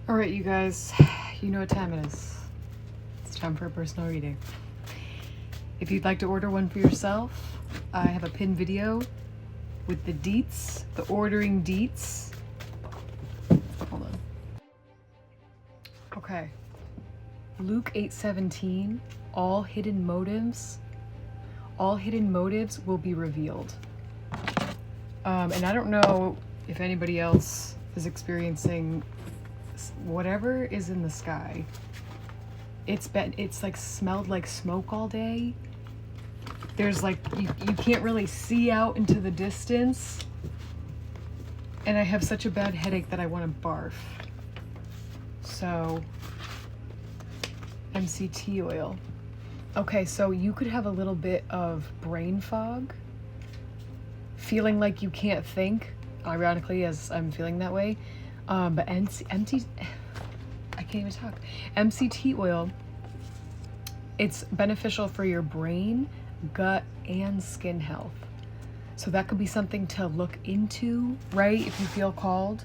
All right, you guys, you know what time it is. It's time for a personal reading. If you'd like to order one for yourself, I have a pinned video with the deets, the ordering deets. Hold on. Okay. Luke 8:17, all hidden motives will be revealed. And I don't know if anybody else is experiencing whatever is in the sky. It's like smelled like smoke all day. There's like, you can't really see out into the distance. And I have such a bad headache that I want to barf. So, MCT oil. Okay, so you could have a little bit of brain fog. Feeling like you can't think, ironically, as I'm feeling that way. But I can't even talk. MCT oil, it's beneficial for your brain, gut, and skin health. So that could be something to look into, right? If you feel called.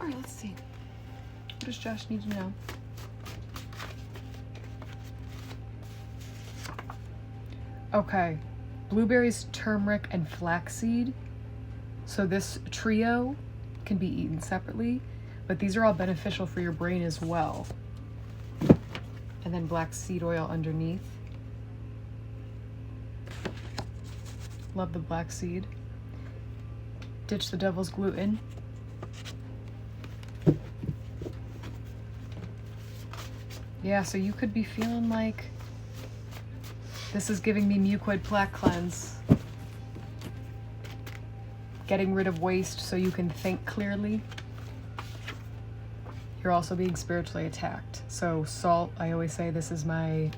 All right, let's see. What does Josh need to know? Okay, blueberries, turmeric, and flaxseed. So this trio can be eaten separately, but these are all beneficial for your brain as well. And then black seed oil underneath. Love the black seed. Ditch the devil's gluten. Yeah, so you could be feeling like this is giving me mucoid plaque cleanse. Getting rid of waste so you can think clearly. You're also being spiritually attacked. So salt, I always say this is my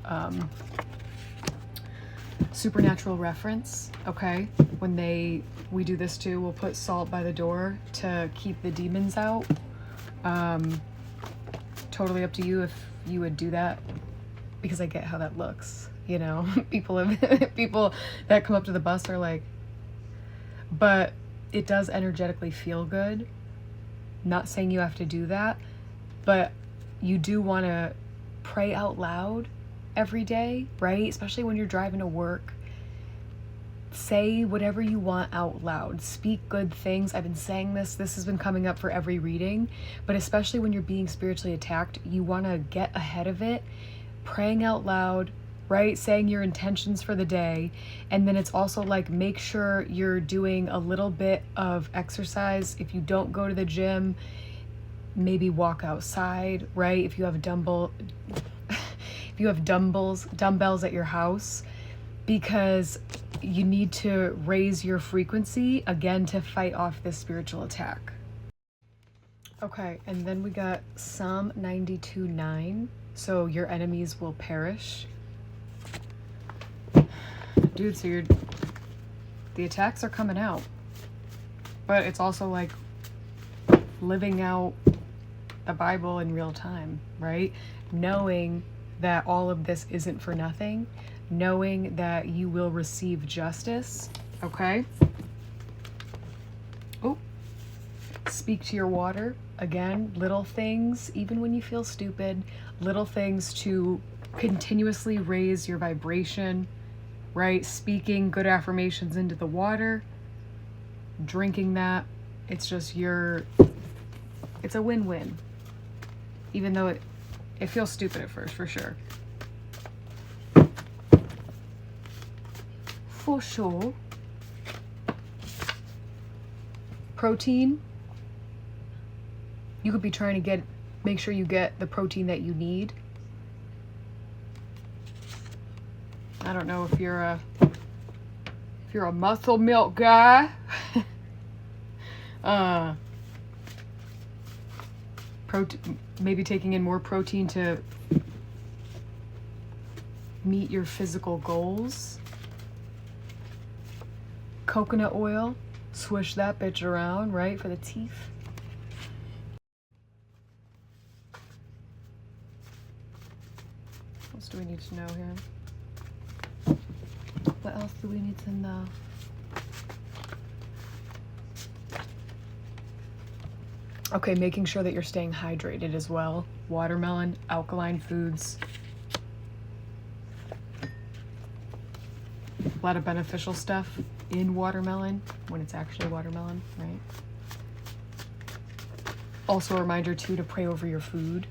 supernatural reference, okay? When we do this too, we'll put salt by the door to keep the demons out. Totally up to you if you would do that, because I get how that looks, you know? People that come up to the bus are like, but it does energetically feel good. Not saying you have to do that, but you do want to pray out loud every day, right? Especially when you're driving to work. Say whatever you want out loud. Speak good things. I've been saying this has been coming up for every reading, but especially when you're being spiritually attacked, you want to get ahead of it, praying out loud, right? Saying your intentions for the day. And then it's also like, make sure you're doing a little bit of exercise. If you don't go to the gym, maybe walk outside, right? If you have dumbbells at your house, because you need to raise your frequency again to fight off this spiritual attack. Okay, and then we got Psalm 92:9. So your enemies will perish. Dude, so the attacks are coming out. But it's also like living out the Bible in real time, right? Knowing that all of this isn't for nothing. Knowing that you will receive justice, okay? Oh, speak to your water. Again, little things, even when you feel stupid, little things to continuously raise your vibration, right? Speaking good affirmations into the water, drinking that. It's just it's a win-win. Even though it feels stupid at first, for sure. For sure. Protein. You could be trying to make sure you get the protein that you need. I don't know if you're a muscle milk guy. Maybe taking in more protein to meet your physical goals. Coconut oil, swish that bitch around, right, for the teeth. What else do we need to know here? What else do we need to know? Okay, making sure that you're staying hydrated as well. Watermelon, alkaline foods. A lot of beneficial stuff in watermelon when it's actually watermelon, right? Also a reminder too to pray over your food.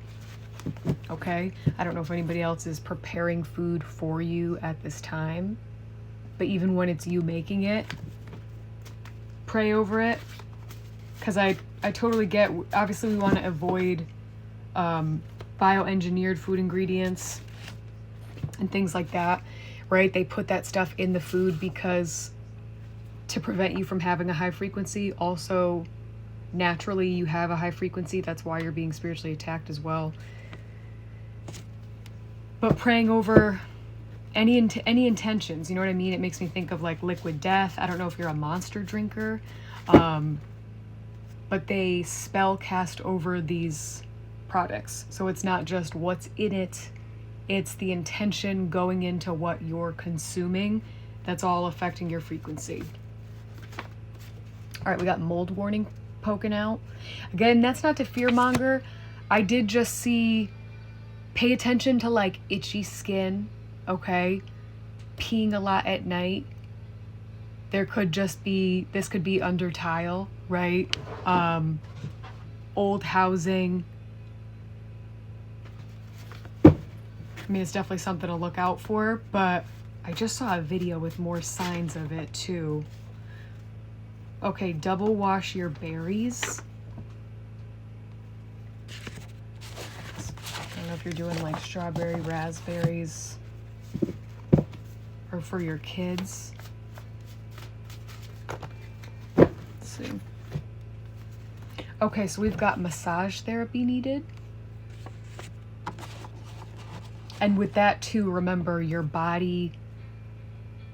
Okay? I don't know if anybody else is preparing food for you at this time, but even when it's you making it, pray over it. Because I totally get, obviously we want to avoid bioengineered food ingredients and things like that, right? They put that stuff in the food because to prevent you from having a high frequency. Also, naturally you have a high frequency. That's why you're being spiritually attacked as well. But praying over any intentions, you know what I mean? It makes me think of like liquid death. I don't know if you're a Monster drinker, but they spell cast over these products. So it's not just what's in it, it's the intention going into what you're consuming that's all affecting your frequency. All right, we got mold warning poking out. Again, that's not to fearmonger. I did just see, pay attention to like itchy skin, okay? Peeing a lot at night. There could just be, this could be under tile, right? Old housing. I mean, it's definitely something to look out for, but I just saw a video with more signs of it too. Okay, double wash your berries. I don't know if you're doing like strawberry, raspberries, or for your kids. Let's see. Okay, so we've got massage therapy needed. And with that too, remember your body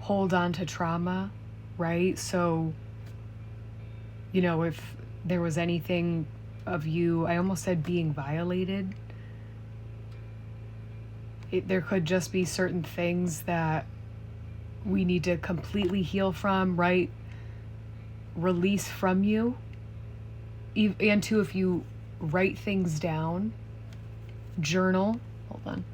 hold on to trauma, right? So, you know, if there was anything of you, I almost said being violated, there could just be certain things that we need to completely heal from, right? Release from you. And too, if you write things down, journal, hold on.